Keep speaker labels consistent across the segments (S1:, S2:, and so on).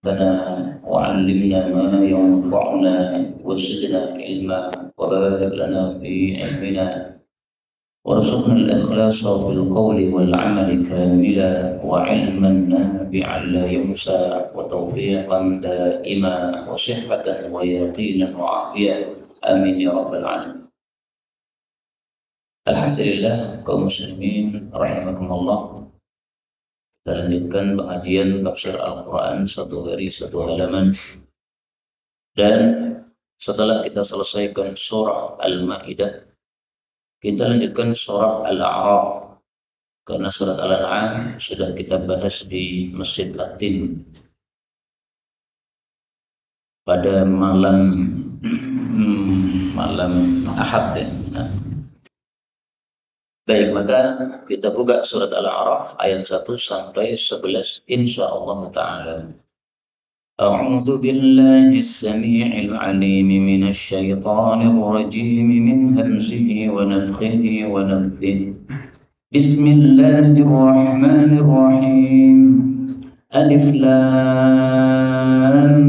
S1: وعلمنا ما ينفعنا وزدنا علما وبارك لنا في علمنا وارزقنا الإخلاص في القول والعمل كاملا وعلما نافعا لا ينسى وتوفيقا دائما وصحة ويقينا وعافية آمين يا رب العالمين. Alhamdulillah kaum muslimin rahimakumullah. Kita lanjutkan pengajian tafsir Al-Quran satu hari satu halaman. Dan setelah kita selesaikan surah Al-Ma'idah, kita lanjutkan surah Al-A'raf. Karena surat Al-An'am sudah kita bahas di Masjid Latin pada malam Ahad ya. Baik, maka kita buka surat Al-A'raf ayat 1 sampai 11 insyaallah ta'ala. A'udzu billahi as-sami'il 'alim minasy syaithanir rajim min hamzihi wa nafthihi wa nafthihi. Bismillahirrahmanirrahim. Alif Lam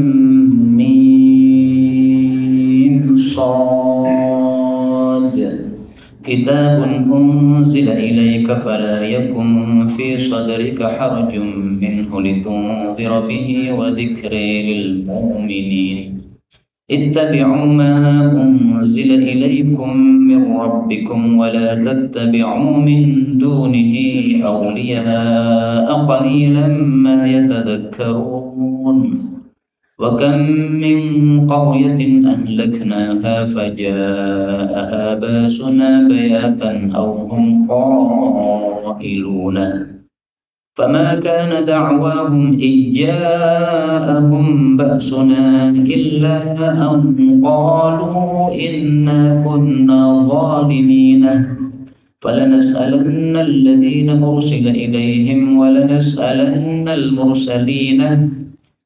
S1: Mim Shad. كتاب أنزل إليك فلا يكن في صدرك حرج منه لتنذر به وذكر للمؤمنين اتبعوا ما أنزل إليكم من ربكم ولا تتبعوا من دونه أولياء قليلا ما يتذكرون وكم من قرية أهلكناها فجاءها باسنا بياتا أو هم قائلون فما كان دعواهم إذ جاءهم بأسنا إلا أن قالوا إنا كنا ظالمين فلنسألن الذين أرسل إليهم ولنسألن المرسلين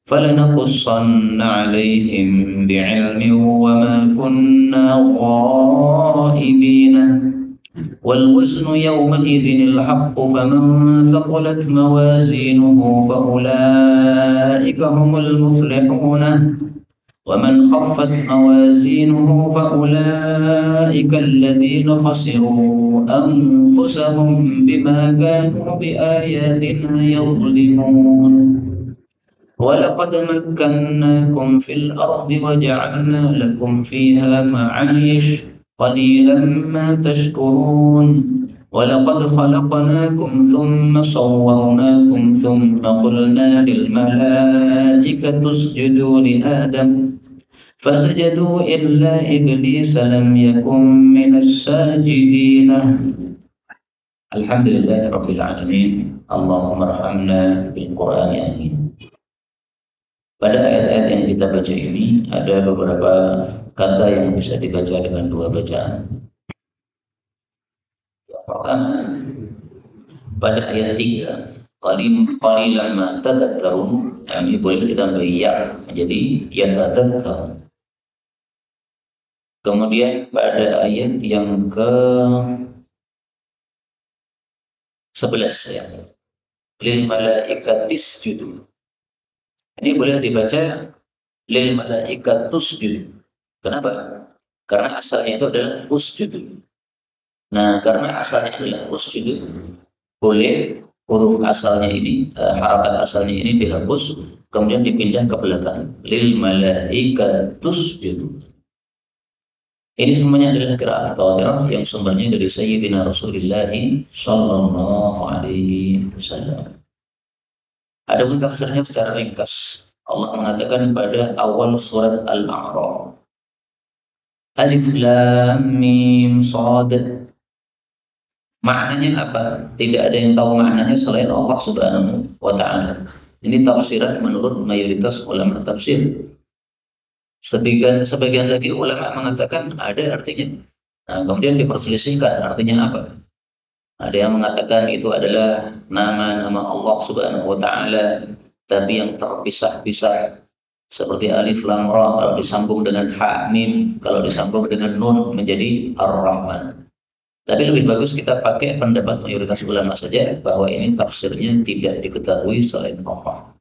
S1: فلنقصن عليهم بعلم وما كنا غائبين والوزن يومئذ الحق فمن ثقلت موازينه فأولئك هم المفلحون ومن خفت موازينه فأولئك الذين خسروا أنفسهم بما كانوا بآياتنا يظلمون ولقد مكناكم في الأرض وجعلنا لكم فيها معايش قليلا ما تشكرون ولقد خلقناكم ثم صورناكم ثم قلنا للملائكة اسجدوا لآدم فسجدوا إلا إبليس لم يكن من الساجدين. الحمد لله رب العالمين. اللهم ارحمنا بالقرآن آمين. Pada ayat-ayat yang kita baca ini ada beberapa kata yang bisa dibaca dengan dua bacaan. Yang pertama, pada ayat 3, qalilan ma tadhakkarun, ini boleh ditambah ya menjadi yatadhakkarun. Kemudian pada ayat yang ke-11 ya, lil malaikatis judu. Ini boleh dibaca lil malaikatus judu. Kenapa? Karena asalnya itu adalah usjud. Nah, karena asalnya adalah usjud, boleh huruf asalnya ini, harakat asalnya ini dihapus, kemudian dipindah ke belakang. Lil malaikatus judu. Ini semuanya adalah qiraat mutawatirah yang sumbernya dari Sayyidina Rasulullah sallallahu alaihi wasallam. Adapun tafsirnya secara ringkas, Allah mengatakan pada awal surat Al-A'raf, Alif Lam Mim Shad. Maknanya apa? Tidak ada yang tahu maknanya selain Allah Subhanahu wa ta'ala. Ini tafsiran menurut mayoritas ulama tafsir. Sebagian lagi ulama mengatakan ada artinya. Nah, kemudian diperselisihkan artinya apa. Ada yang mengatakan itu adalah nama-nama Allah Subhanahu wa ta'ala, tapi yang terpisah-pisah, seperti alif lam ra kalau disambung dengan ha mim, kalau disambung dengan nun menjadi Ar-Rahman. Tapi lebih bagus kita pakai pendapat mayoritas ulama saja bahwa ini tafsirnya tidak diketahui selain Allah.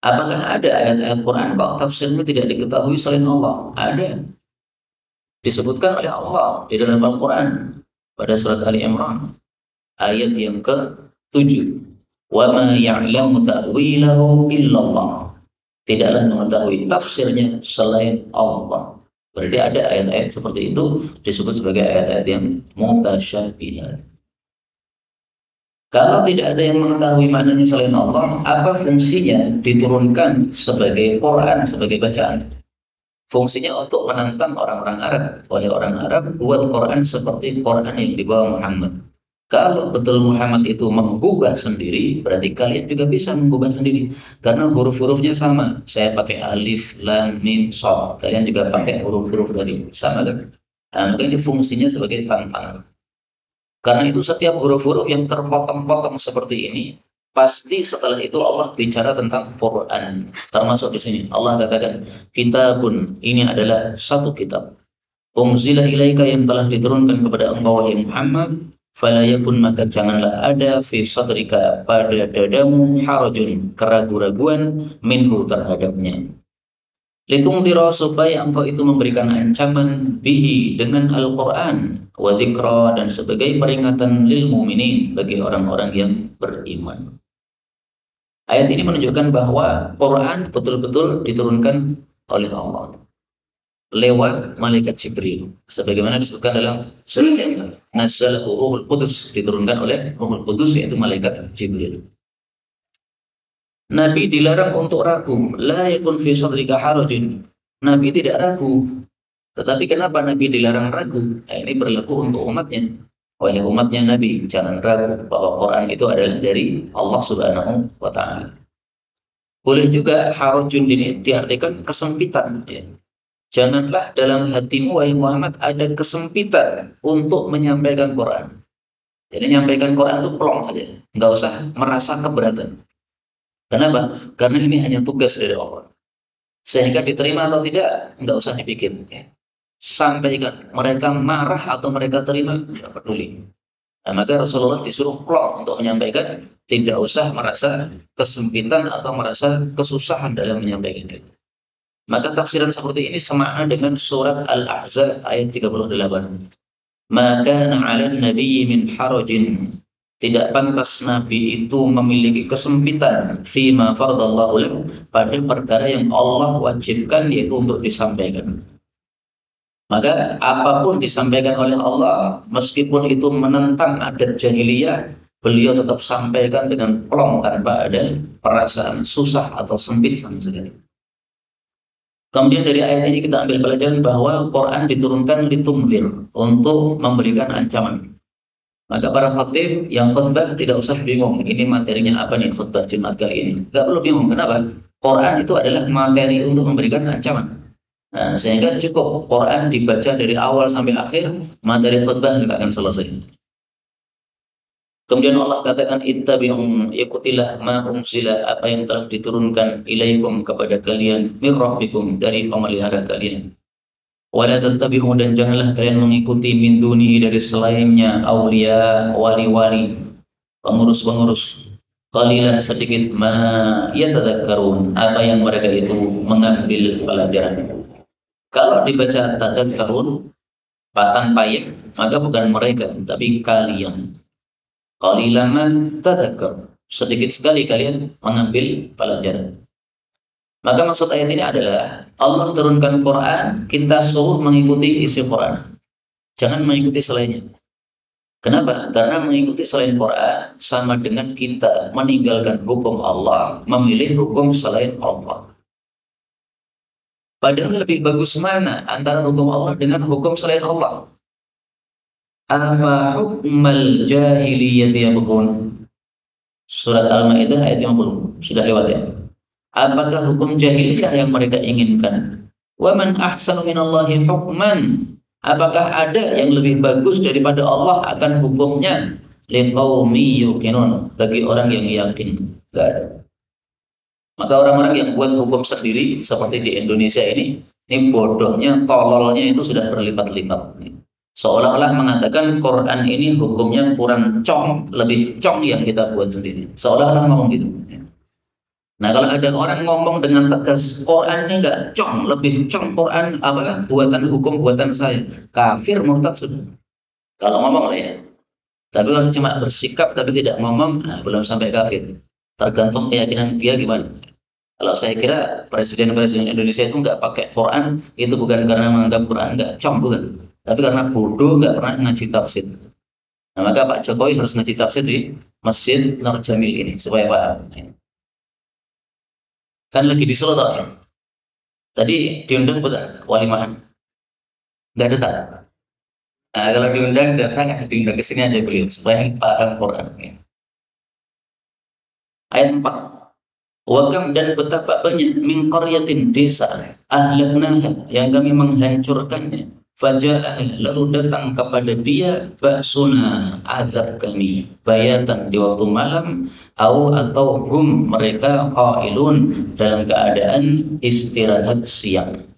S1: Apakah ada ayat-ayat Quran kok tafsirnya tidak diketahui selain Allah? Ada. Disebutkan oleh Allah di dalam Al-Quran pada surat Ali Imran ayat yang ke-7. Wa ma ya'lamu ta'wilahu illallah. Tidaklah mengetahui tafsirnya selain Allah. Berarti ada ayat-ayat seperti itu disebut sebagai ayat-ayat yang mutasyabihat. Kalau tidak ada yang mengetahui maknanya selain Allah, apa fungsinya diturunkan sebagai Quran, sebagai bacaan? Fungsinya untuk menantang orang-orang Arab. Wahai orang Arab, buat Quran seperti Quran yang dibawa Muhammad. Kalau betul Muhammad itu mengubah sendiri, berarti kalian juga bisa mengubah sendiri. Karena huruf-hurufnya sama. Saya pakai alif, lam, mim, shad. Kalian juga pakai huruf-huruf dari sama kan? Nah, maka ini fungsinya sebagai tantangan. Karena itu setiap huruf-huruf yang terpotong-potong seperti ini, pasti setelah itu Allah bicara tentang Quran. Termasuk di sini Allah katakan, kitabun, ini adalah satu kitab. Unzila ilaika, yang telah diturunkan kepada engkau wahai Muhammad, fala yakun, maka janganlah ada fi sadrika, pada dadamu, harajun, keraguan-raguan, minhu, terhadapnya. Litungdira, supaya engkau itu memberikan ancaman, bihi, dengan Al-Quran, wa dzikra, dan sebagai peringatan lil mu'minin, bagi orang-orang yang beriman. Ayat ini menunjukkan bahwa Quran betul-betul diturunkan oleh Allah lewat malaikat Jibril, sebagaimana disebutkan dalam surat yang nazzalahu Ruhul Qudus, diturunkan oleh Ruhul Qudus, yaitu malaikat Jibril. Nabi dilarang untuk ragu, la yakun fi sadrika harajun. Nabi tidak ragu. Tetapi kenapa Nabi dilarang ragu? Nah, ini berlaku untuk umatnya. Wahai umatnya Nabi, jangan ragu bahwa Quran itu adalah dari Allah Subhanahu wa Ta'ala. Boleh juga harajun ini diartikan kesempitan. Ya. Janganlah dalam hatimu, wahai Muhammad, ada kesempitan untuk menyampaikan Quran. Jadi menyampaikan Quran itu pelong saja, nggak usah merasa keberatan. Kenapa? Karena ini hanya tugas dari Allah. Sehingga diterima atau tidak, nggak usah dipikir. Ya. Sampaikan, mereka marah atau mereka terima, tidak peduli. Nah, maka Rasulullah disuruh plong untuk menyampaikan, tidak usah merasa kesempitan atau merasa kesusahan dalam menyampaikan itu. Maka tafsiran seperti ini semakna dengan surat Al-Ahzab ayat 38. Maka na'alan nabiyyi min harajin. Tidak pantas Nabi itu memiliki kesempitan fima fardallahu lahu, pada perkara yang Allah wajibkan, yaitu untuk disampaikan. Maka apapun disampaikan oleh Allah, meskipun itu menentang adat jahiliyah, beliau tetap sampaikan dengan plong, tanpa ada perasaan susah atau sempit sama sekali. Kemudian dari ayat ini kita ambil pelajaran bahwa Quran diturunkan litumzir, untuk memberikan ancaman. Maka para khatib yang khutbah tidak usah bingung, ini materinya apa nih khutbah Jumat kali ini. Gak perlu bingung, kenapa? Quran itu adalah materi untuk memberikan ancaman. Nah, sehingga cukup Quran dibaca dari awal sampai akhir, materi khutbah nggak akan selesai. Kemudian Allah katakan, ittabi'u, ikutilah ma unzila, apa yang telah diturunkan ilaikum, kepada kalian, mir rabbikum, dari pemelihara kalian. Wala tattabi'u, dan janganlah kalian mengikuti min dunihi, dari selainnya, aulia, wali-wali, pengurus-pengurus. Qalilan, sedikit, ma yatadzakkarun, apa yang mereka itu mengambil pelajaran. Kalau dibaca tadzakkarun, tanpa ya, maka bukan mereka, tapi kalian. Qalilan ma tadzakkarun, sedikit sekali kalian mengambil pelajaran. Maka maksud ayat ini adalah Allah turunkan Quran, kita suruh mengikuti isi Quran. Jangan mengikuti selainnya. Kenapa? Karena mengikuti selain Quran sama dengan kita meninggalkan hukum Allah, memilih hukum selain Allah. Padahal lebih bagus mana antara hukum Allah dengan hukum selain Allah? Afa hukmal jahiliyyati yabghun. Surat Al-Maidah ayat 50. Sudah lewat ya. Apakah hukum jahiliyah yang mereka inginkan? Wa man ahsanu minallahi hukman. Apakah ada yang lebih bagus daripada Allah akan hukumnya? Liqaumi yuqinun, bagi orang yang yakin. Enggak ada. Maka orang-orang yang buat hukum sendiri seperti di Indonesia ini bodohnya, tololnya itu sudah berlipat-lipat. Seolah-olah mengatakan Quran ini hukumnya kurang cong, lebih cong yang kita buat sendiri. Seolah-olah ngomong gitu. Nah, kalau ada orang ngomong dengan tegas, Quran ini enggak cong, lebih cong Quran apa buatan hukum buatan saya, kafir murtad sudah. Kalau ngomong lah ya. Tapi kalau cuma bersikap tapi tidak ngomong, nah, belum sampai kafir. Tergantung keyakinan dia gimana. Kalau saya kira presiden-presiden Indonesia itu nggak pakai Quran, itu bukan karena menganggap Quran nggak cong, bukan. Tapi karena bodoh nggak pernah ngaji tafsir. Nah, maka Pak Jokowi harus ngaji tafsir di Masjid Nur Jamil ini supaya paham. Kan lagi di Solo toh ya. Tadi diundang bukan walimahan, nggak datang. Nah, kalau diundang datang, diundang ke sini aja beliau supaya paham Quran. Ayat 4. Wakam dan betapa banyak min qaryatin desa ahlaknaha yang kami menghancurkannya. Faja'ah lalu datang kepada dia ba'suna azab kami bayatan di waktu malam atau hum mereka qailun dalam keadaan istirahat siang.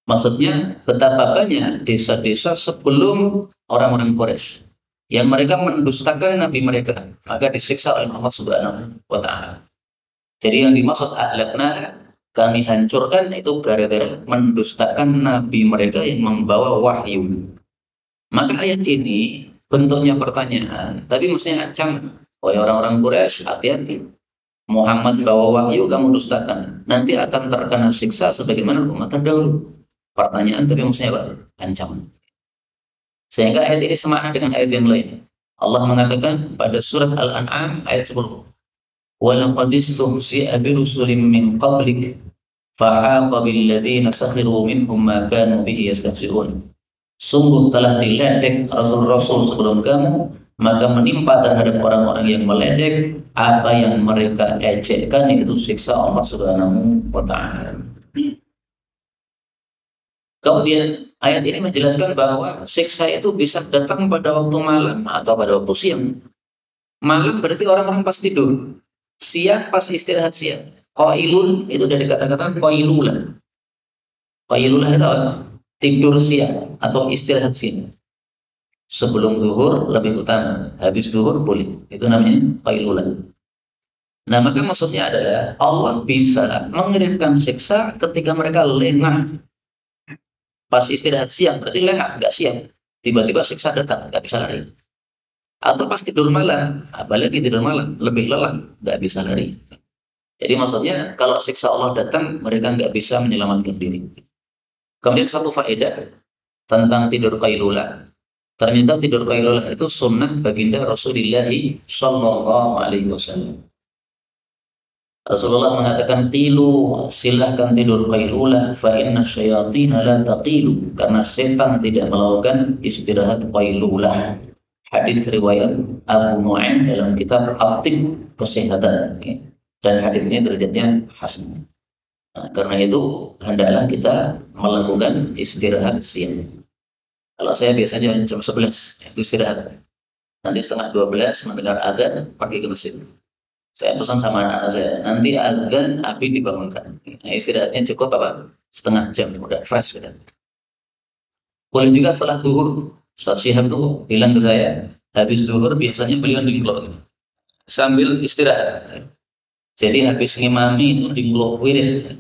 S1: Maksudnya betapa banyak desa-desa sebelum orang-orang Quraisy yang mereka mendustakan nabi mereka, maka disiksa oleh Allah Subhanahu wa taala. Jadi yang dimaksud ahlakna kami hancurkan itu gara-gara mendustakan nabi mereka yang membawa wahyu. Maka ayat ini bentuknya pertanyaan, tapi mestinya ancaman. Wahai orang-orang Quraisy, hati-hati. Muhammad bawa wahyu kamu dustakan, nanti akan terkena siksa sebagaimana umat terdahulu. Pertanyaan tapi maksudnya apa? Ancaman. Sehingga ayat ini semakna dengan ayat yang lain. Allah mengatakan pada surat Al-An'am ayat 10. وَلَقَدِ اسْتُهْزِئَ بِرُسُلٍ مِّن قَبْلِكَ فَحَاقَ بِالَّذِينَ سَخِرُوا مِنْهُم مَّا كَانُوا بِهِ يَسْتَهْزِئُونَ. Sungguh telah diledek rasul-rasul sebelum kamu, maka menimpa terhadap orang-orang yang meledek apa yang mereka ejekkan, yaitu siksa Allah Subhanahu wa taala. Kemudian ayat ini menjelaskan bahwa siksa itu bisa datang pada waktu malam atau pada waktu siang. Malam berarti orang-orang pas tidur. Siang pas istirahat siang. Qailun itu dari kata-kata qailulah. Qailulah itu apa? Tidur siang atau istirahat siang. Sebelum zuhur lebih utama, habis zuhur boleh. Itu namanya qailulah. Nah, maka maksudnya adalah Allah bisa mengirimkan siksa ketika mereka lengah. Pas istirahat siang, berarti lengah, nggak siang. Tiba-tiba siksa datang, nggak bisa lari. Atau pas tidur malam, apalagi tidur malam, lebih lelah, nggak bisa lari. Jadi maksudnya, kalau siksa Allah datang, mereka nggak bisa menyelamatkan diri. Kemudian satu faedah tentang tidur qailulah. Ternyata tidur qailulah itu sunnah baginda Rasulullah Shallallahu Alaihi Wasallam. Rasulullah mengatakan tilu, silahkan tidur qailulah fa inna syayatin la taqilu, karena setan tidak melakukan istirahat qailulah. Hadis riwayat Abu Nu'aim dalam kitab At-Tibb Kesehatan, dan hadisnya derajatnya hasan. Nah, karena itu hendaklah kita melakukan istirahat siang. Kalau saya biasanya jam 11 itu istirahat. Nanti setengah 12 mendengar adzan pergi ke masjid. Saya pesan sama anak-anak saya, nanti adzan Abi dibangunkan. Nah, istirahatnya cukup apa? Setengah jam, udah fresh. Udah. Boleh juga setelah zuhur. Ustaz Syihab tuh bilang ke saya, habis zuhur biasanya beliau di blok sambil istirahat. Jadi habis ngimami itu di blok wirid.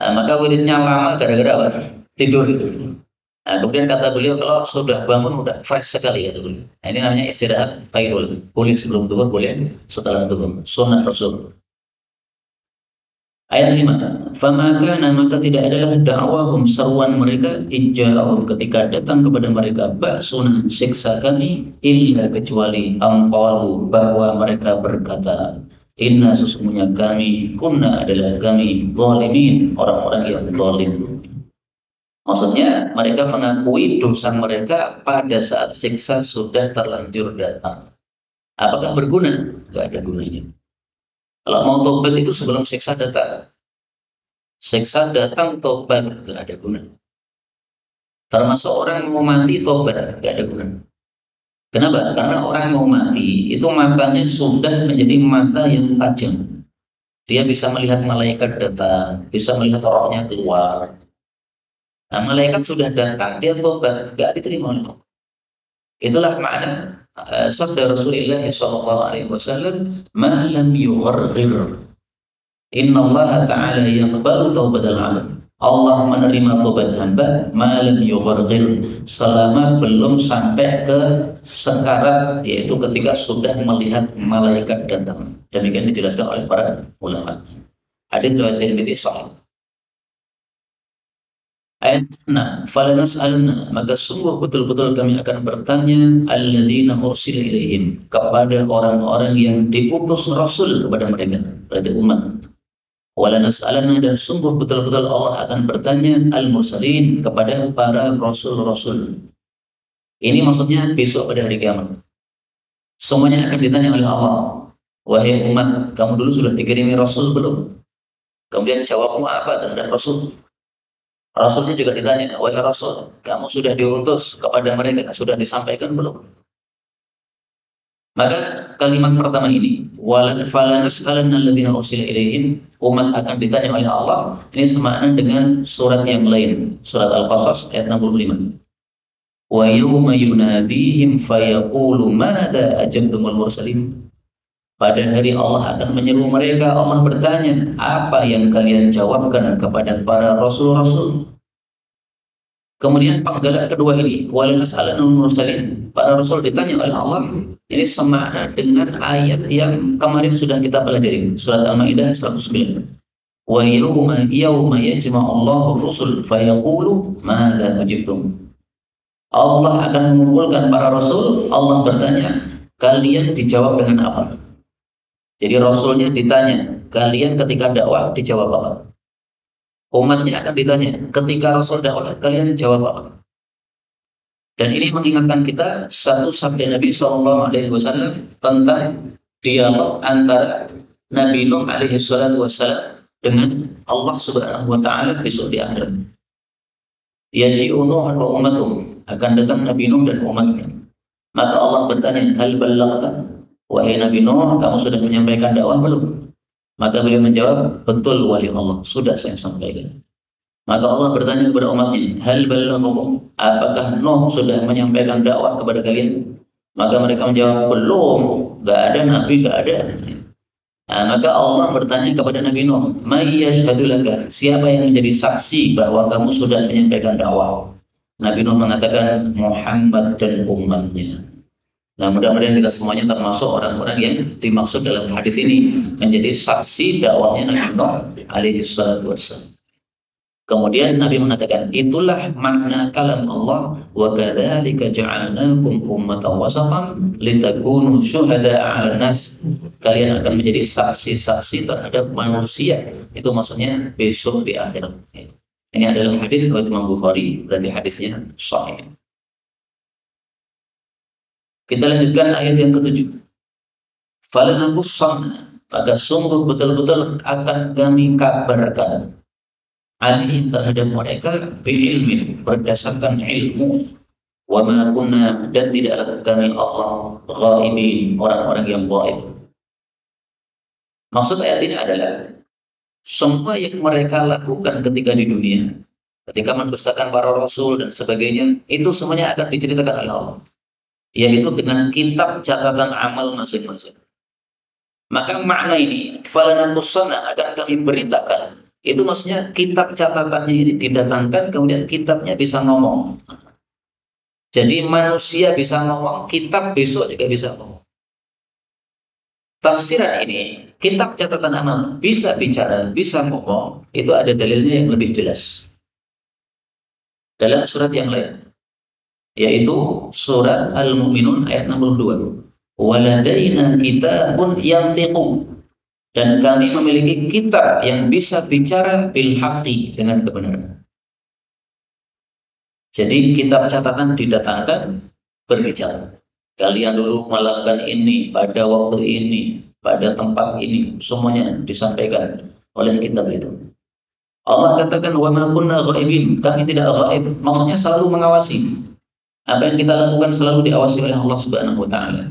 S1: Nah, maka wiridnya lama gara-gara apa? Tidur itu. Nah, kemudian kata beliau kalau sudah bangun udah fresh sekali ya beliau. Nah, ini namanya istirahat qailul. Boleh sebelum zuhur, boleh setelah zuhur. Sunnah Rasul. Ayat 5. Fama kana, maka tidak adalah dakwahum, seruan mereka, ija'ahum, ketika datang kepada mereka ba'suna, siksa kami, illa, kecuali amqalu, bahwa mereka berkata, inna, sesungguhnya kami, kunna, adalah kami, zalimin, orang-orang yang zalim. Maksudnya mereka mengakui dosa mereka pada saat siksa sudah terlanjur datang. Apakah berguna? Tidak ada gunanya. Kalau mau tobat itu sebelum siksa datang. Siksa datang, tobat, tidak ada guna. Termasuk orang mau mati, tobat, tidak ada guna. Kenapa? Karena orang mau mati itu matanya sudah menjadi mata yang tajam. Dia bisa melihat malaikat datang, bisa melihat rohnya keluar. Nah, malaikat sudah datang, dia tobat, nggak diterima oleh Allah. Itulah makna sabda Rasulullah sallallahu alaihi wasallam, "Ma lam yugharghir." Inna Allah Ta'ala yaqbalu taubatal 'abd. Allah menerima tobat hamba malam yugharghir, selama belum sampai ke sekarat, yaitu ketika sudah melihat malaikat datang. Demikian dijelaskan oleh para ulama. Hadits riwayat Tirmidzi sahih. Ayat 6, falanas'alna, maka sungguh betul-betul kami akan bertanya alladzina ursila ilaihim, kepada orang-orang yang diutus Rasul kepada mereka, berarti umat. Wala nas'alanna, dan sungguh betul-betul Allah akan bertanya al-mursalin, kepada para rasul-rasul. Ini maksudnya besok pada hari kiamat. Semuanya akan ditanya oleh Allah. Wahai umat, kamu dulu sudah dikirimi rasul belum? Kemudian jawabmu apa terhadap rasul? Rasulnya juga ditanya, wahai rasul, kamu sudah diutus kepada mereka, sudah disampaikan belum? Maka kalimat pertama ini, falanas'alanna alladziina ursila ilaihim, umat akan ditanya oleh Allah, ini semakna dengan surat yang lain, surat Al-Qasas ayat 65. Wa yawma yunadihim fayaqulu madza ajabtumul mursalin. Pada hari Allah akan menyeru mereka, Allah bertanya, apa yang kalian jawabkan kepada para rasul-rasul? Kemudian panggilan kedua ini, walanas'alanal mursalin, para rasul ditanya oleh Allah. Ini semakna dengan ayat yang kemarin sudah kita pelajari, surat Al-Maidah 109. Wa yawma yajma'ullahu rusul fayaqulu madza ujibtum. Allah akan mengumpulkan para rasul, Allah bertanya, kalian dijawab dengan apa? Jadi rasulnya ditanya, kalian ketika dakwah dijawab apa? Umatnya akan ditanya, ketika rasul dakwah kalian jawab apa? Dan ini mengingatkan kita satu sabda Nabi Shallallahu Alaihi Wasallam tentang dialog antara Nabi Nuh Alaihi Wasallam dengan Allah Subhanahu Wa Taala besok di akhirat. Yaji'u Nuhan wa ummatuh, akan datang Nabi Nuh dan umatnya. Maka Allah bertanya, hal ballaghta? Wahai Nabi Nuh, kamu sudah menyampaikan dakwah belum? Maka beliau menjawab, betul wahai Allah, sudah saya sampaikan. Maka Allah bertanya kepada umatnya, hal ballaghakum, apakah Nuh sudah menyampaikan dakwah kepada kalian? Maka mereka menjawab, belum, nggak ada nabi, nggak ada. Nah, maka Allah bertanya kepada Nabi Nuh, may yashhadu laka, siapa yang menjadi saksi bahwa kamu sudah menyampaikan dakwah? Nabi Nuh mengatakan, Muhammad dan umatnya. Nah, mudah-mudahan kita semuanya termasuk orang-orang yang dimaksud dalam hadis ini menjadi saksi dakwahnya Nabi Nuh alaihi salatu wassalam. Kemudian Nabi mengatakan, itulah makna kalam Allah, wa kadzalika ja'alnakum ummatan wasatan litakunu syuhada'a 'alan nas. Kalian akan menjadi saksi-saksi terhadap manusia. Itu maksudnya besok di akhirat. Ini adalah hadis riwayat Imam Bukhari, berarti hadisnya sahih. Kita lanjutkan ayat yang ke-7. Falanaqussanna, maka sungguh betul-betul akan kami kabarkan alaihim terhadap mereka bi'ilmin, berdasarkan ilmu, wa ma kunna, dan tidaklah kami Allah ghaibin, orang-orang yang ghaib. Maksud ayat ini adalah semua yang mereka lakukan ketika di dunia, ketika mendustakan para rasul dan sebagainya, itu semuanya akan diceritakan oleh Allah, yaitu dengan kitab catatan amal masing-masing. Maka makna ini, falanaqussanna, akan kami beritakan, itu maksudnya kitab catatannya ini didatangkan, kemudian kitabnya bisa ngomong. Jadi manusia bisa ngomong, kitab besok juga bisa ngomong. Tafsiran ini, kitab catatan amal bisa bicara, bisa ngomong, itu ada dalilnya yang lebih jelas dalam surat yang lain, yaitu surat Al-Mu'minun ayat 62. Waladaina kitabun yantiqu, dan kami memiliki kitab yang bisa bicara bil haqqi, dengan kebenaran. Jadi kitab catatan didatangkan, berbicara. Kalian dulu melakukan ini pada waktu ini, pada tempat ini, semuanya disampaikan oleh kitab itu. Allah katakan, wa ma kunna ghaibin, kami tidak ghaib, maksudnya selalu mengawasi. Apa yang kita lakukan selalu diawasi oleh Allah Subhanahu wa taala.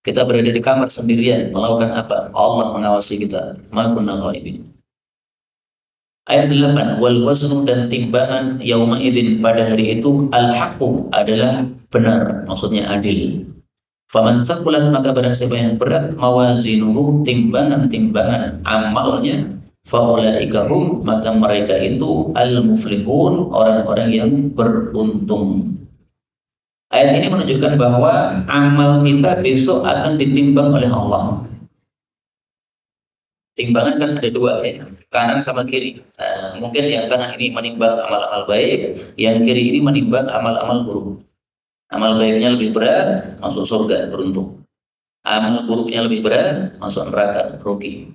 S1: Kita berada di kamar sendirian, melakukan apa? Allah mengawasi kita. Ma kunna ghaibin. Ayat 8, wal waznu, dan timbangan yauma idzin, pada hari itu, al haqqu, adalah benar, maksudnya adil. Faman thaqulat, maka barang siapa yang berat mawazinuhu, timbangan-timbangan amalnya, faulaika hum, maka mereka itu al-muflihun, orang-orang yang beruntung. Ayat ini menunjukkan bahwa amal kita besok akan ditimbang oleh Allah. Timbangan kan ada dua ya, kanan sama kiri. Mungkin yang kanan ini menimbang amal-amal baik, yang kiri ini menimbang amal-amal buruk. Amal baiknya lebih berat, masuk surga, beruntung. Amal buruknya lebih berat, masuk neraka, rugi.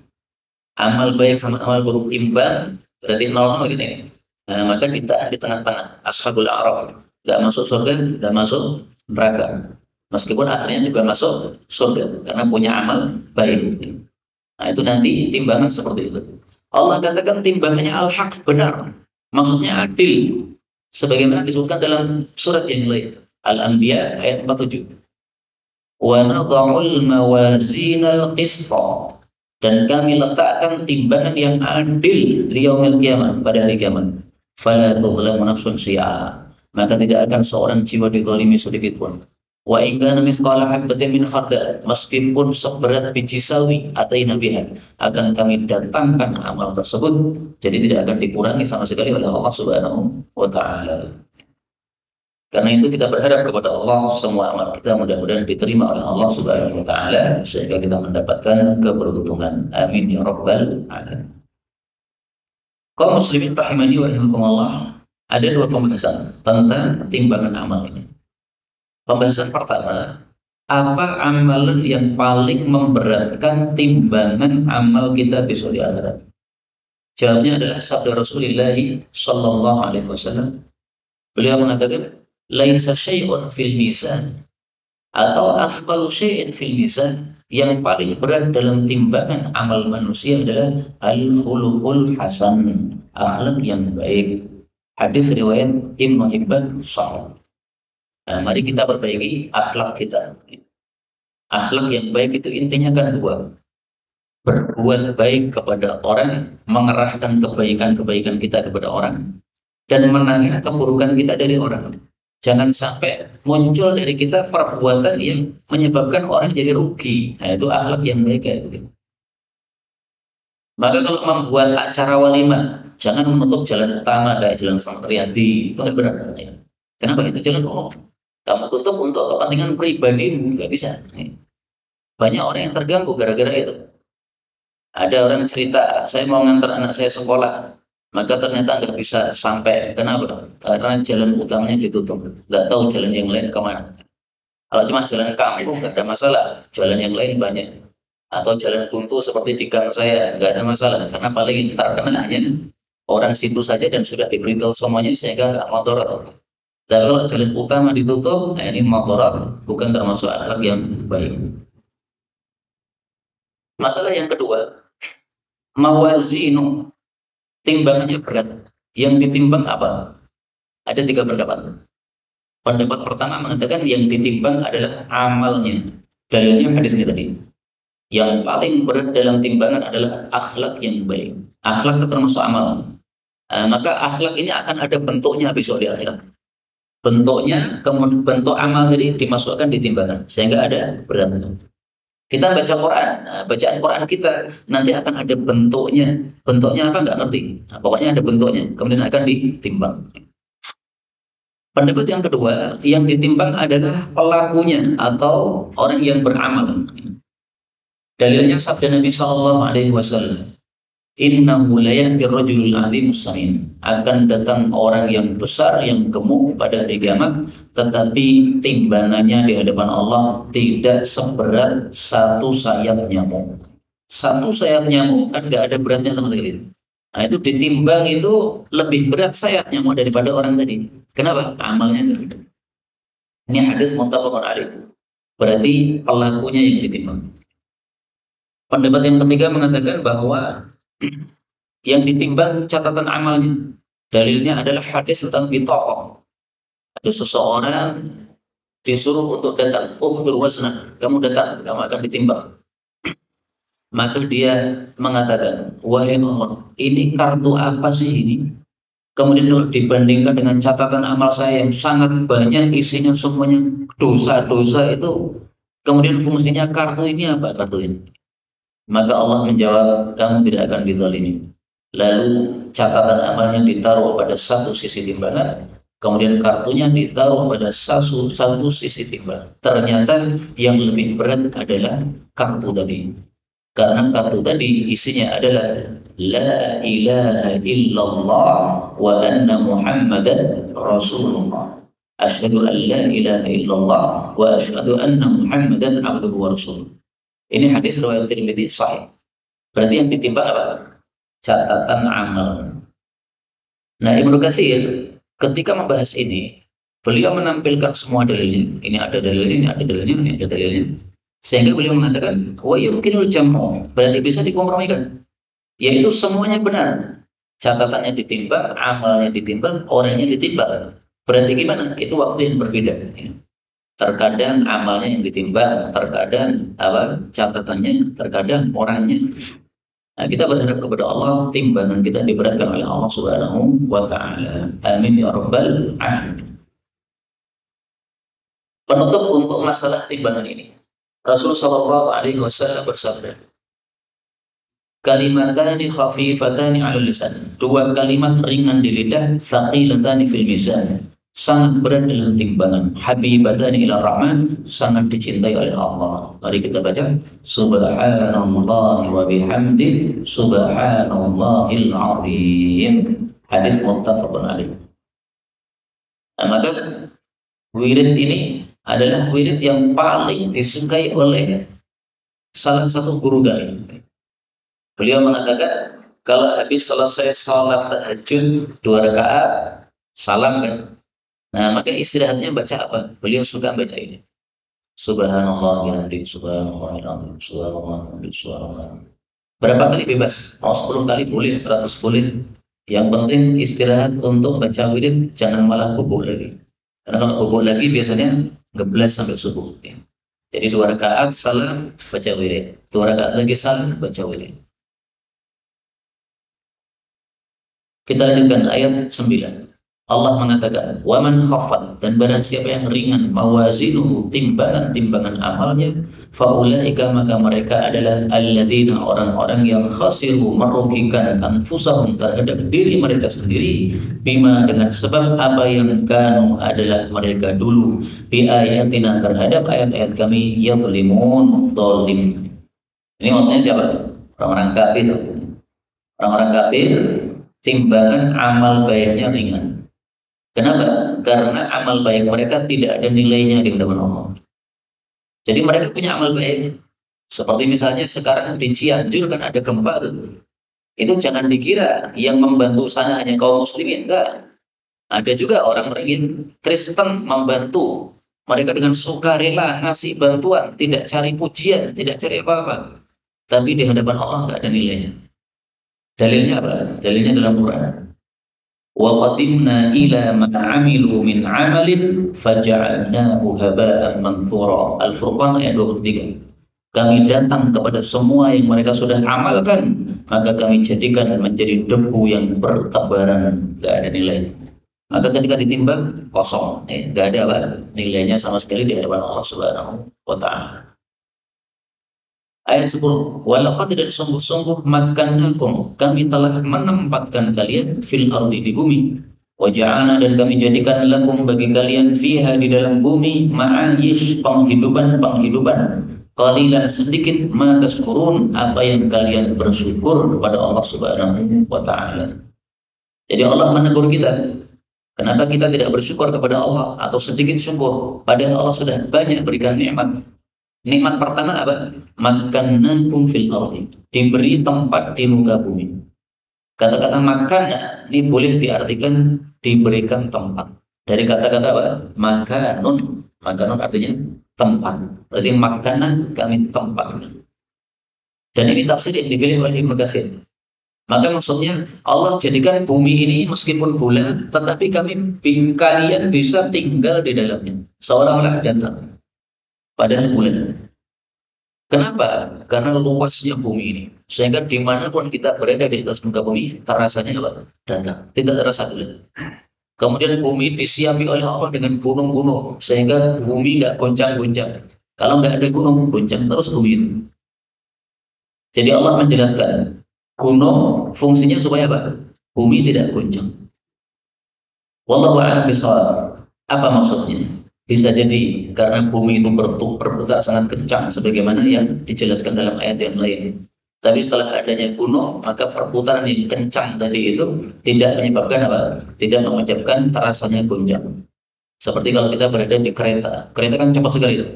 S1: Amal baik sama amal buruk imbang, berarti 0-0 gitu ini. Maka kita di tengah-tengah, ashabul a'raf, nggak masuk surga, nggak masuk neraka. Meskipun akhirnya juga masuk surga karena punya amal baik. Nah, itu nanti timbangan seperti itu. Allah katakan timbangannya al-haq, benar. Maksudnya adil. Sebagaimana disebutkan dalam surat yang lain. Al-Anbiya ayat 47. Wa nadha'ul mawazinal qista. Dan kami letakkan timbangan yang adil di yaumil qiyamah, pada hari kiamat. Fala tuzlamu nafsun syai'a. Maka tidak akan seorang jiwa dizalimi sedikit pun. Wa in kana mithqala habatin min khardal, meskipun seberat biji sawi ataina biha, akan kami datangkan amal tersebut, jadi tidak akan dikurangi sama sekali oleh Allah Subhanahu wa taala. Karena itu kita berharap kepada Allah semua amal kita mudah-mudahan diterima oleh Allah Subhanahu wa taala sehingga kita mendapatkan keberuntungan. Amin ya rabbal alamin. Kaum muslimin rahimani wa rahimakumullah, ada dua pembahasan tentang timbangan amal ini. Pembahasan pertama, apa amalan yang paling memberatkan timbangan amal kita besok di akhirat? Jawabnya adalah sabda Rasulullah sallallahu alaihi wasallam. Beliau mengatakan, laisa syai'un fil mizan, atau afdalu syai'in fil mizan, yang paling berat dalam timbangan amal manusia adalah al-khuluqul hasan, akhlak yang baik. Hadis riwayat Ibnu Hibban sahih. Nah, mari kita perbaiki akhlak kita. Akhlak yang baik itu intinya kan dua. Berbuat baik kepada orang, mengerahkan kebaikan-kebaikan kita kepada orang, dan menahan keburukan kita dari orang. Jangan sampai muncul dari kita perbuatan yang menyebabkan orang jadi rugi. Nah, itu akhlak yang baik kayak gitu. Maka kalau membuat acara walimah, jangan menutup jalan utama kayak jalan Santriadi. Itu nggak benar. Kenapa? Itu jalan umum. Kamu tutup untuk kepentingan pribadimu, nggak bisa. Banyak orang yang terganggu gara-gara itu. Ada orang cerita, saya mau ngantar anak saya sekolah, maka ternyata nggak bisa sampai. Kenapa? Karena jalan utamanya ditutup, nggak tahu jalan yang lain kemana. Kalau cuma jalan kampung nggak ada masalah, jalan yang lain banyak. Atau jalan buntu seperti di gang saya, nggak ada masalah, karena paling terkena hanya orang situ saja dan sudah diberitahu semuanya sehingga nggak motor. Tapi kalau jalan utama ditutup, nah ini motorat, bukan termasuk akhlak yang baik. Masalah yang kedua, mawazinu, timbangannya berat. Yang ditimbang apa? Ada tiga pendapat. Pendapat pertama mengatakan yang ditimbang adalah amalnya. Dalilnya hadis ini tadi. Yang paling berat dalam timbangan adalah akhlak yang baik. Akhlak itu termasuk amal. Maka akhlak ini akan ada bentuknya besok di akhirat. Bentuknya, bentuk amal tadi dimasukkan di timbangan sehingga ada berat. Kita baca Quran, bacaan Quran kita nanti akan ada bentuknya. Bentuknya apa nggak ngerti. Pokoknya ada bentuknya, kemudian akan ditimbang. Pendapat yang kedua, yang ditimbang adalah pelakunya atau orang yang beramal. Dalilnya sabda Nabi Shallallahu Alaihi Wasallam. Innahu la ya'ti rajulul 'azimus samin, akan datang orang yang besar yang gemuk pada hari kiamat, tetapi timbangannya di hadapan Allah tidak seberat satu sayap nyamuk. Satu sayap nyamuk kan nggak ada beratnya sama sekali. Nah, itu ditimbang itu lebih berat sayap nyamuk daripada orang tadi. Kenapa? Amalnya nggak ada. Ini hadis muttafaqun alaih. Berarti pelakunya yang ditimbang. Pendapat yang ketiga mengatakan bahwa yang ditimbang catatan amalnya. Dalilnya adalah hadis tentang bitaqah. Ada seseorang disuruh untuk datang, uhdur wazna, kamu datang, kamu akan ditimbang. Maka dia mengatakan, wahai Allah, ini kartu apa sih ini? Kemudian kalau dibandingkan dengan catatan amal saya yang sangat banyak, isinya semuanya dosa-dosa itu, Kemudian fungsinya kartu ini apa? Kartu ini. Maka Allah menjawab, kamu tidak akan dizalimi. Lalu catatan amalnya ditaruh pada satu sisi timbangan, kemudian kartunya ditaruh pada satu sisi timbangan. Ternyata yang lebih berat adalah kartu tadi. Karena kartu tadi isinya adalah La ilaha illallah wa anna Muhammadan Rasulullah. Asyhadu an la ilaha illallah wa asyhadu anna Muhammadan abduhu wa rasuluh. Ini hadis riwayat Tirmidzi sahih. Berarti yang ditimbang apa? Catatan amal. Nah, Ibnu Katsir ketika membahas ini, beliau menampilkan semua dalilnya. Ini ada dalilnya, ini ada dalilnya, ini ada dalilnya. Sehingga beliau mengatakan, wa yumkinul jam'u, berarti bisa dikompromikan. Yaitu semuanya benar. Catatannya ditimbang, amalnya ditimbang, orangnya ditimbang. Berarti gimana? Itu waktu yang berbeda. Terkadang amalnya yang ditimbang, terkadang catatannya, terkadang orangnya. Nah, kita berharap kepada Allah, timbangan kita diberatkan oleh Allah Subhanahu wa Ta'ala. Amin ya Rabbal alamin. Penutup untuk masalah timbangan ini, Rasulullah Shallallahu Alaihi Wasallam bersabda, kalimatani khafifatani 'alal lisan. Dua kalimat ringan di lidah, tsaqilatani fil mizan. Sangat berat dalam timbangan. Habibatani ila rahman, sangat dicintai oleh Allah. Mari kita baca. Subhanallah wa bihamdi, subhanallahil azim. Hadis muttafaqun alaih. Nah, maka wirid ini adalah wirid yang paling disukai oleh salah satu guru kami. Beliau mengatakan, kalau habis selesai sholat tahajud 2 rakaat, salam kan. Nah, maka istirahatnya baca apa? Beliau suka baca ini. Subhanallah bihamdi, subhanallahil azim, subhanallah bihamdi, subhanallah. Berapa kali bebas? Mau 10 kali boleh, 100 boleh. Yang penting istirahat untuk baca wirid, jangan malah bobo lagi. Karena kalau bobo lagi biasanya ngeblas sampai subuh. Ya. Jadi 2 rakaat salam, baca wirid. 2 rakaat lagi salam, baca wirid. Kita lanjutkan ayat 9. Allah mengatakan, "Waman khaffat," dan barang siapa yang ringan mawazinuhu, timbangan-timbangan amalnya, faulaika, maka mereka adalah alladzina, orang-orang yang khasiru, merugikan anfusahum, terhadap diri mereka sendiri, bima, dengan sebab apa yang kanu, adalah mereka dulu, bi ayatina, terhadap ayat-ayat kami, yadhlimun, zalim. Ini maksudnya siapa? Orang-orang kafir. Orang-orang kafir timbangan amal baiknya ringan. Kenapa? Karena amal baik mereka tidak ada nilainya di hadapan Allah. Jadi mereka punya amal baik. Seperti misalnya sekarang di Cianjur kan ada gempa tuh. Itu jangan dikira yang membantu sana hanya kaum muslimin, enggak. Ada juga orang-orang yang Kristen membantu. Mereka dengan sukarela ngasih bantuan, tidak cari pujian, tidak cari apa-apa. Tapi di hadapan Allah enggak ada nilainya. Dalilnya apa? Dalilnya dalam Quran. Wa qadimna ila ma 'amilu min 'amalin faja'alnahu haba'an manthura. Al-Furqan ayat 23. Kami datang kepada semua yang mereka sudah amalkan, maka kami jadikan menjadi debu yang bertebaran, tidak ada nilai. Maka ketika ditimbang kosong, tidak ada apa nilainya sama sekali di hadapan Allah Subhanahu wa Ta'ala. Ayat 10, walaqad, dan sungguh-sungguh makannakum, kami telah menempatkan kalian fil ardi, di bumi, wa ja'alna, dan kami jadikan lakum, bagi kalian, fiha, di dalam bumi, ma'ayish, penghidupan, qalilan, sedikit, ma tashkurun, apa yang kalian bersyukur kepada Allah Subhanahu wa Ta'ala. Jadi Allah menegur kita, kenapa kita tidak bersyukur kepada Allah atau sedikit syukur, padahal Allah sudah banyak berikan nikmat. Nikmat pertama apa? Makannakum fil ardi, diberi tempat di muka bumi. Kata-kata makanna ini boleh diartikan diberikan tempat. Dari kata-kata apa? Makanun. Makanun artinya tempat. Berarti makanan kami tempatkan. Dan ini tafsir yang dipilih oleh Ibnu Katsir. Maka maksudnya Allah jadikan bumi ini meskipun bulat, tetapi kalian bisa tinggal di dalamnya, seolah-olah datar. Padahal bulan. Kenapa? Karena luasnya bumi ini. Sehingga dimanapun kita berada di atas muka bumi, terasanya apa? Datar. Tidak terasa bulan. Kemudian bumi disiapi oleh Allah dengan gunung-gunung. Sehingga bumi nggak goncang-goncang. Kalau nggak ada gunung, goncang terus bumi itu. Jadi Allah menjelaskan, gunung fungsinya supaya apa? Bumi tidak goncang. Wallahu a'lam bishawab. Apa maksudnya? Bisa jadi karena bumi itu berputar sangat kencang sebagaimana yang dijelaskan dalam ayat yang lain. Tapi setelah adanya gunung, maka perputaran yang kencang tadi itu tidak menyebabkan apa? Tidak mengucapkan terasanya goncang. Seperti kalau kita berada di kereta. Kereta kan cepat sekali itu.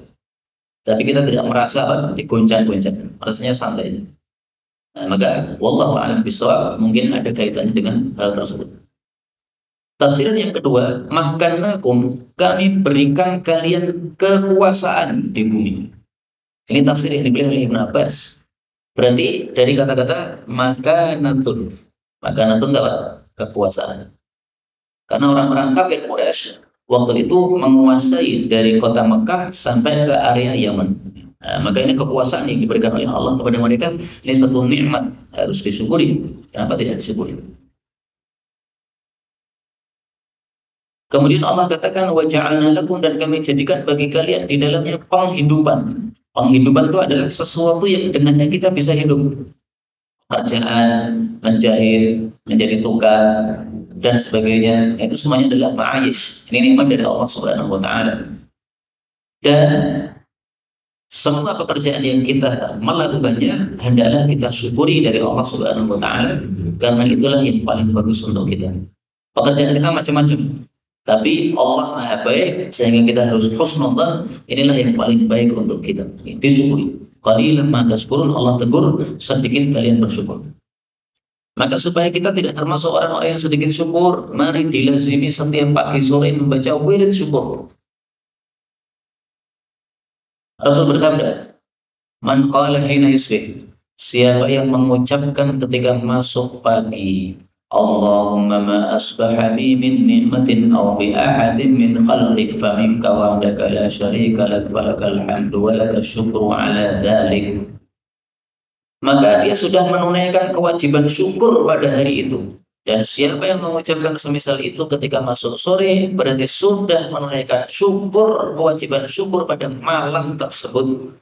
S1: Tapi kita tidak merasa apa? Digoncang-goncang. Rasanya santai. Nah, maka wallahu a'lam bishawab, mungkin ada kaitannya dengan hal tersebut. Tafsiran yang kedua, makannakum, kami berikan kalian kekuasaan di bumi. Ini tafsir yang dipilih oleh Ibn Abbas. Berarti dari kata-kata makanatun. Makanatun apa? Kekuasaan. Karena orang-orang kafir Quraisy waktu itu menguasai dari kota Mekah sampai ke area Yaman. Nah, maka ini kekuasaan yang diberikan oleh Allah kepada mereka. Ini satu nikmat, harus disyukuri. Kenapa tidak disyukuri? Kemudian Allah katakan wa ja'alna lakum, dan kami jadikan bagi kalian di dalamnya penghidupan. Penghidupan itu adalah sesuatu yang dengannya kita bisa hidup. Pekerjaan, menjahit, menjadi tukang, dan sebagainya. Itu semuanya adalah ma'ayish. Ini nikmat dari Allah Subhanahu wa taala. Dan semua pekerjaan yang kita melakukannya hendaklah kita syukuri dari Allah Subhanahu wa taala, karena itulah yang paling bagus untuk kita. Pekerjaan kita macam-macam, tapi Allah Maha baik sehingga kita harus husnudzan, inilah yang paling baik untuk kita. Disyukuri. Qalilan ma tashkurun, Allah tegur, sedikit kalian bersyukur. Maka supaya kita tidak termasuk orang-orang yang sedikit syukur, mari dilazimi setiap pagi sore membaca wirid syukur. Rasul bersabda, man qala hina yusbih, siapa yang mengucapkan ketika masuk pagi, Allahumma ma asbaha bi min ni'matin aw bi ahadin min khalqik faminka wahdaka la syarika lak falakal hamdu wa lakal syukru ala dzalik. Maka dia sudah menunaikan kewajiban syukur pada hari itu. Dan siapa yang mengucapkan semisal itu ketika masuk sore, berarti sudah menunaikan syukur, kewajiban syukur pada malam tersebut.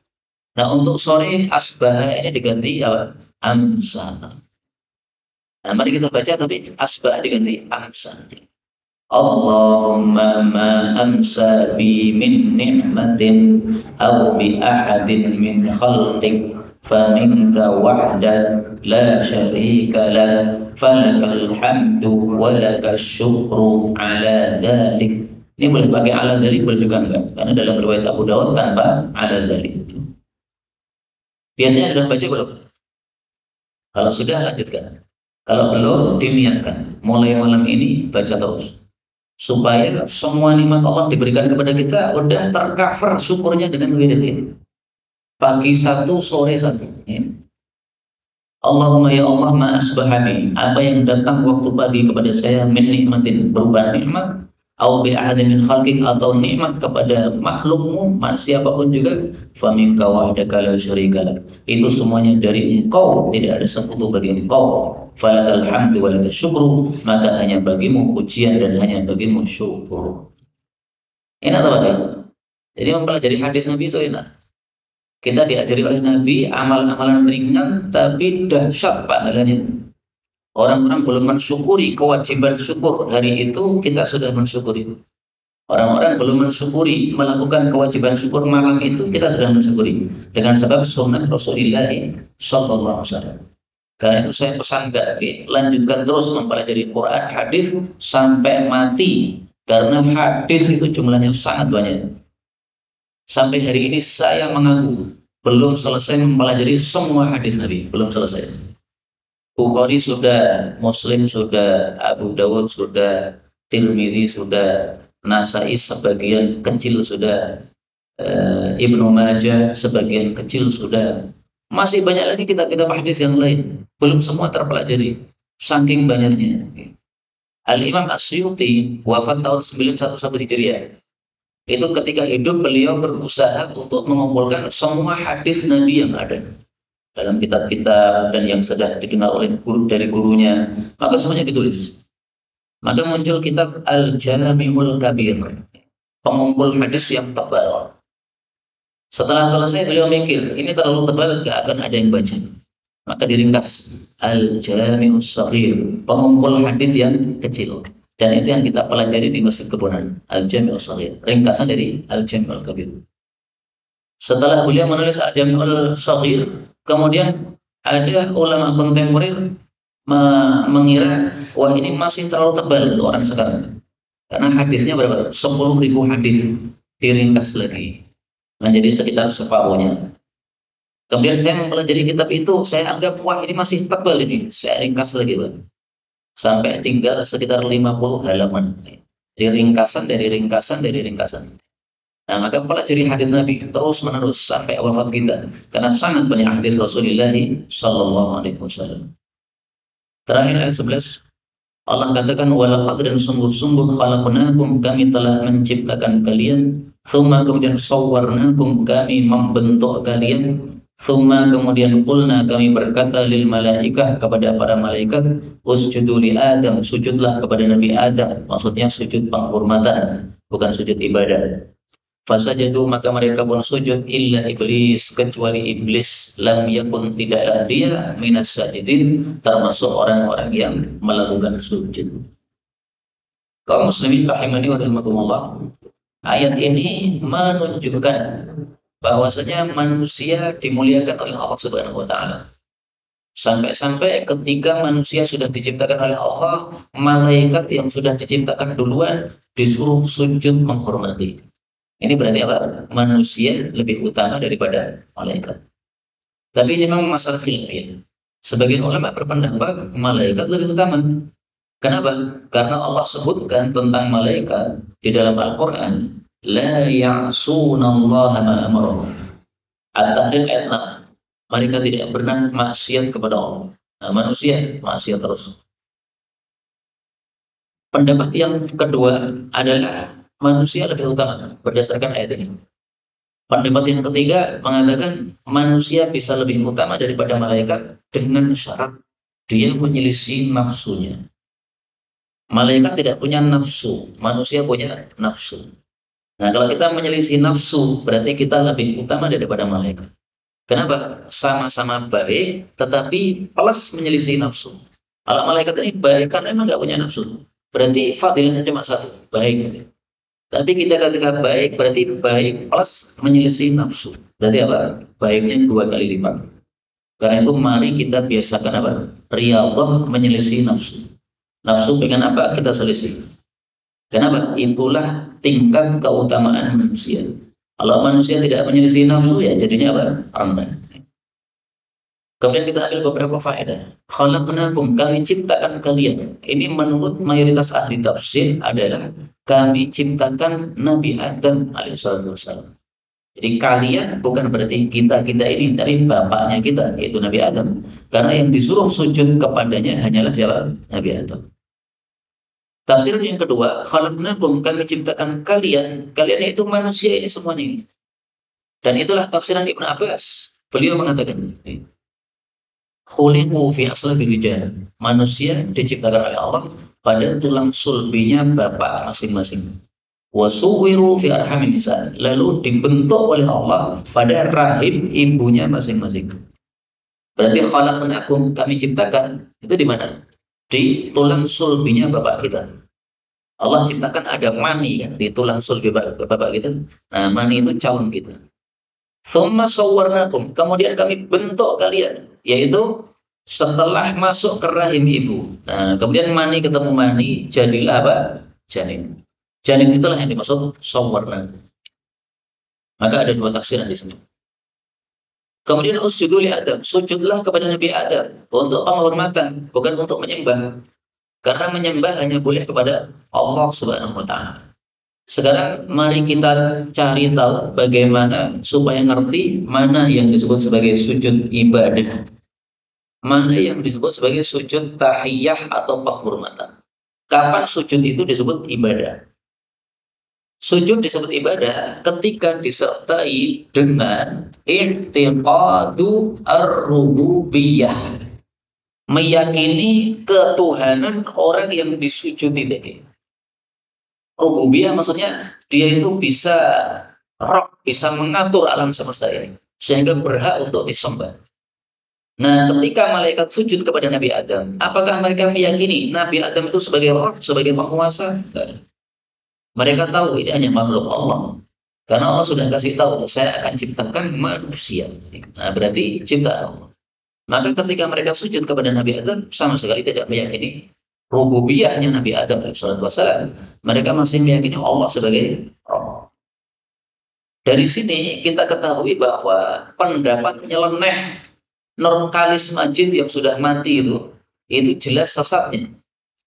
S1: Nah, untuk sore asbah ini diganti apa? Amsa. Nah, mari kita baca, tapi asbah diganti amsa. Allahumma ma amsa bi min ni'matin aw bi ahadin min khalqik faminka wahdak la syarika lak falakal hamdu walakas syukru ala dzalik. Ini boleh pakai ala dzalik, boleh juga enggak, karena dalam riwayat Abu Dawud tanpa ala dzalik. Biasanya sudah baca belum? Kalau sudah, lanjutkan. Kalau belum, diniatkan. Mulai malam ini baca terus, supaya semua nikmat Allah diberikan kepada kita udah tercover syukurnya dengan wirid ini. Pagi satu, sore satu. Allahumma ya Allah ma asbahani, apa yang datang waktu pagi kepada saya, min nikmatin, berupa nikmat, au bi ahadin min khalqik, atau nikmat kepada makhlukmu, siapapun juga, faminka wahdaka la syarika lak, itu semuanya dari engkau, tidak ada sekutu bagi engkau, falakal hamdu wa lakal syukru, maka hanya bagimu pujian dan hanya bagimu syukur. Enak apa ya? Jadi mempelajari hadis Nabi itu enak. Kita diajari oleh Nabi amal-amalan ringan tapi dahsyat pahalanya. Orang-orang belum mensyukuri kewajiban syukur hari itu, kita sudah mensyukuri. Orang-orang belum mensyukuri melakukan kewajiban syukur malam itu, kita sudah mensyukuri dengan sebab sunnah Rasulullah Sallallahu Alaihi Wasallam. Karena itu saya pesan lanjutkan terus mempelajari Quran, hadis sampai mati, karena hadis itu jumlahnya sangat banyak. Sampai hari ini saya mengaku belum selesai mempelajari semua hadis Nabi, belum selesai. Bukhari sudah, Muslim sudah, Abu Dawud sudah, Tirmidzi sudah, Nasai sebagian kecil sudah, Ibnu Majah sebagian kecil sudah. Masih banyak lagi kitab-kitab hadis yang lain, belum semua terpelajari, saking banyaknya. Al-Imam As-Suyuti wafat tahun 911 Hijriah. Itu ketika hidup beliau berusaha untuk mengumpulkan semua hadis Nabi yang ada dalam kitab-kitab dan yang sudah didengar oleh guru dari gurunya, maka semuanya ditulis. Maka muncul kitab Al-Jami'ul Kabir, pengumpul hadis yang tebal. Setelah selesai beliau mikir, ini terlalu tebal, nggak akan ada yang baca. Maka diringkas Al-Jami'us Shaghir, pengumpul hadis yang kecil. Dan itu yang kita pelajari di Masjid Kebunan, Al-Jami'us Shaghir, ringkasan dari Al-Jami'ul Kabir. Setelah beliau menulis Al-Jami'ul Shaghir, kemudian ada ulama kontemporer mengira, wah ini masih terlalu tebal untuk orang sekarang. Karena hadisnya berapa? 10.000 hadis diringkas lagi menjadi sekitar separuhnya. Kemudian saya mempelajari kitab itu, saya anggap wah ini masih tebal ini, saya ringkas lagi, Pak. Sampai tinggal sekitar 50 halaman. Dari ringkasan dari ringkasan dari ringkasan. Nah, maka pelajari hadis Nabi terus menerus sampai wafat kita, karena sangat banyak hadis Rasulullah Shallallahu Alaihi Wasallam. Terakhir ayat 11, Allah katakan, walaqad dan sungguh-sungguh khalaqnakum, kami telah menciptakan kalian, tsumma kemudian sawwarnakum, kami membentuk kalian, tsumma kemudian qulna, kami berkata lil malaikah, kepada para malaikat, usjudu li Adam, sujudlah kepada Nabi Adam, maksudnya sujud penghormatan, bukan sujud ibadah. Fasajadu, maka mereka pun sujud, illa iblis, kecuali iblis, lam yakun, tidaklah dia, minas sajidin, termasuk orang-orang yang melakukan sujud. Kaum muslimin rahimani wa rahimakumullah, ayat ini menunjukkan bahwasanya manusia dimuliakan oleh Allah Subhanahu wa taala. Sampai-sampai ketika manusia sudah diciptakan oleh Allah, malaikat yang sudah diciptakan duluan disuruh sujud menghormati. Ini berarti apa? Manusia lebih utama daripada malaikat. Tapi ini memang masalah khilafiyah. Sebagian ulama berpendapat malaikat lebih utama. Kenapa? Karena Allah sebutkan tentang malaikat di dalam Al-Quran, la ya'sunallaha ma amarahum. At-Tahrim ayat 6. Mereka tidak pernah maksiat kepada Allah. Nah, manusia maksiat terus. Pendapat yang kedua adalah manusia lebih utama berdasarkan ayat ini. Pendapat yang ketiga mengatakan manusia bisa lebih utama daripada malaikat dengan syarat dia menyelisih nafsunya. Malaikat tidak punya nafsu, manusia punya nafsu. Nah, kalau kita menyelisih nafsu, berarti kita lebih utama daripada malaikat. Kenapa? Sama-sama baik, tetapi plus menyelisih nafsu. Kalau malaikat ini baik karena emang nggak punya nafsu, berarti fadilahnya cuma satu, baik. Tapi kita ketika baik, berarti baik plus menyelisih nafsu. Berarti apa? Baiknya 2 kali lipat. Karena itu mari kita biasakan apa? Riyadhah menyelisih nafsu. Nafsu pengen apa? Kita selisih. Kenapa? Itulah tingkat keutamaan manusia. Kalau manusia tidak menyelisih nafsu, ya jadinya apa? Rendah. Kemudian kita ambil beberapa faedah. Khalaqnakum, kami ciptakan kalian. Ini menurut mayoritas ahli tafsir adalah kami ciptakan Nabi Adam alaihissalam. Jadi kalian bukan berarti kita ini, tapi bapaknya kita, yaitu Nabi Adam. Karena yang disuruh sujud kepadanya hanyalah siapa? Nabi Adam. Tafsir yang kedua, khalaqnakum, kami ciptakan kalian. Kalian yaitu manusia ini semuanya. Dan itulah tafsiran Ibnu Abbas. Beliau mengatakan, khuliqu fi aslabi rijal. Manusia diciptakan oleh Allah pada tulang sulbinya bapak masing-masing. Wa suwiru fi arhamin nisa. Lalu dibentuk oleh Allah pada rahim ibunya masing-masing. Berarti khalaqnakum, kami ciptakan, itu di mana? Di tulang sulbinya bapak kita. Allah ciptakan ada mani kan di tulang sulbi bapak kita. Nah, mani itu calon kita. Tsumma sawwarnakum, kemudian kami bentuk kalian, yaitu setelah masuk ke rahim ibu. Nah, kemudian mani ketemu mani, jadilah apa? Janin. Janin itulah yang dimaksud sawwarnakum. Maka ada dua tafsiran di sini. Kemudian usjudu li Adam, sujudlah kepada Nabi Adam untuk penghormatan, bukan untuk menyembah. Karena menyembah hanya boleh kepada Allah Subhanahu wa taala. Sekarang mari kita cari tahu bagaimana supaya ngerti mana yang disebut sebagai sujud ibadah, mana yang disebut sebagai sujud tahiyah atau penghormatan. Kapan sujud itu disebut ibadah? Sujud disebut ibadah ketika disertai dengan i'tiqadu ar-rububiyah, meyakini ketuhanan orang yang disujudi tadi. Rububiyah maksudnya dia itu bisa Rob bisa mengatur alam semesta ini sehingga berhak untuk disembah. Nah, ketika malaikat sujud kepada Nabi Adam, apakah mereka meyakini Nabi Adam itu sebagai Rob, sebagai penguasa? Enggak. Mereka tahu ini hanya makhluk Allah. Karena Allah sudah kasih tahu, saya akan ciptakan manusia. Nah, berarti ciptaan Allah. Maka ketika mereka sujud kepada Nabi Adam, sama sekali tidak meyakini rububiyahnya Nabi Adam alaihissalam. Mereka masih meyakini Allah sebagai Rabb. Dari sini kita ketahui bahwa pendapat nyeleneh Nurkalis Majid yang sudah mati itu jelas sesatnya.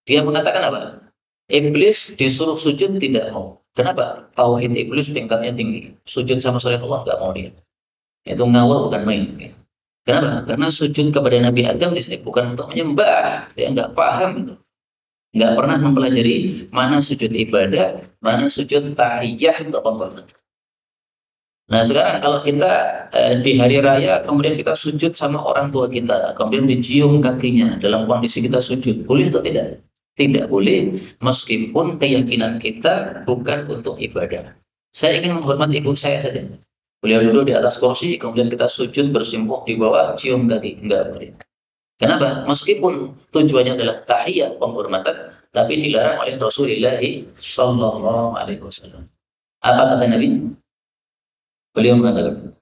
S1: Dia mengatakan apa? Iblis disuruh sujud tidak mau. Kenapa? Tauhid iblis tingkatnya tinggi. Sujud sama selain Allah nggak mau dia. Itu ngawur bukan main. Kenapa? Karena sujud kepada Nabi Adam di sini bukan untuk menyembah. Dia nggak paham. Nggak pernah mempelajari mana sujud ibadah, mana sujud tahiyah untuk penghormatan. Nah sekarang kalau kita di hari raya kemudian kita sujud sama orang tua kita, kemudian dicium kakinya dalam kondisi kita sujud, boleh atau tidak? Tidak boleh, meskipun keyakinan kita bukan untuk ibadah. Saya ingin menghormati ibu saya saja. Beliau duduk di atas kursi, kemudian kita sujud bersimpuh di bawah, cium kaki. Enggak boleh. Kenapa? Meskipun tujuannya adalah tahiyat penghormatan, tapi dilarang oleh Rasulullah Shallallahu Alaihi Wasallam. Apa kata Nabi? Beliau mengatakan,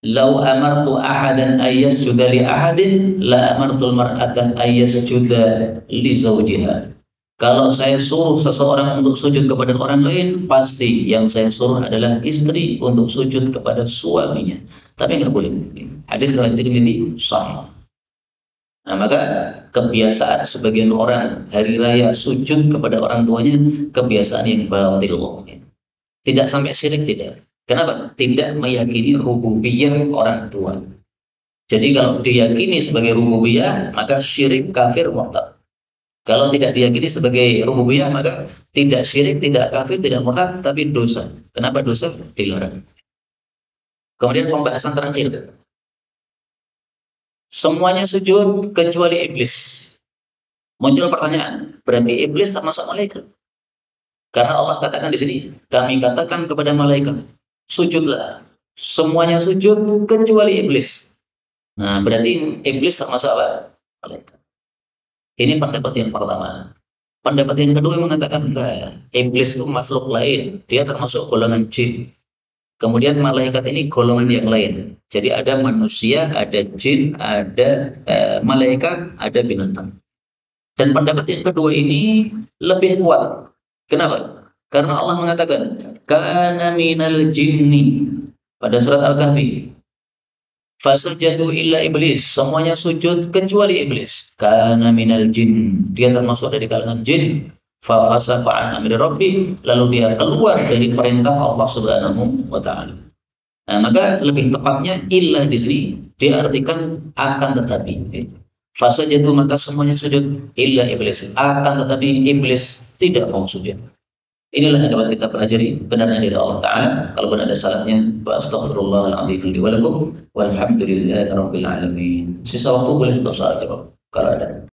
S1: "Lau amartu ahadan ayyasjuda li ahadin, la amartul mar'ata ayyasjuda li zawjiha." Kalau saya suruh seseorang untuk sujud kepada orang lain, pasti yang saya suruh adalah istri untuk sujud kepada suaminya. Tapi nggak boleh. Hadis riwayat Tirmidzi sahih. Nah, maka kebiasaan sebagian orang hari raya sujud kepada orang tuanya kebiasaan yang batil. Tidak sampai syirik tidak. Kenapa? Tidak meyakini rububiyah orang tua. Jadi kalau diyakini sebagai rububiyah, maka syirik, kafir, murtad. Kalau tidak diyakini sebagai rububiyah, maka tidak syirik, tidak kafir, tidak murtad, tapi dosa. Kenapa dosa? Dilarang. Kemudian pembahasan terakhir. Semuanya sujud kecuali iblis. Muncul pertanyaan, berarti iblis termasuk malaikat? Karena Allah katakan di sini, kami katakan kepada malaikat, sujudlah. Semuanya sujud kecuali iblis. Nah, berarti iblis termasuk apa? Malaikat. Ini pendapat yang pertama. Pendapat yang kedua mengatakan enggak. Iblis itu makhluk lain. Dia termasuk golongan jin. Kemudian malaikat ini golongan yang lain. Jadi ada manusia, ada jin, ada malaikat, ada binatang. Dan pendapat yang kedua ini lebih kuat. Kenapa? Karena Allah mengatakan, kana minal jinni pada surat Al-Kahfi. Fasajadu illa iblis, semuanya sujud kecuali iblis. Kana minal jin, dia termasuk dari kalangan jin. Fa fasaqa an amri rabbih, lalu dia keluar dari perintah Allah Subhanahu wa taala. Nah, maka lebih tepatnya illa di sini diartikan akan tetapi. Fasajadu maka semuanya sujud illa iblis. Akan tetapi iblis tidak mau sujud. Inilah yang dapat kita pelajari benarnya dari Allah Ta'ala. Kalau ada salahnya, astaghfirullahaladzim li wa lakum walhamdulillahirabbil alamin. Sisa waktu boleh untuk soal jawab kalau ada.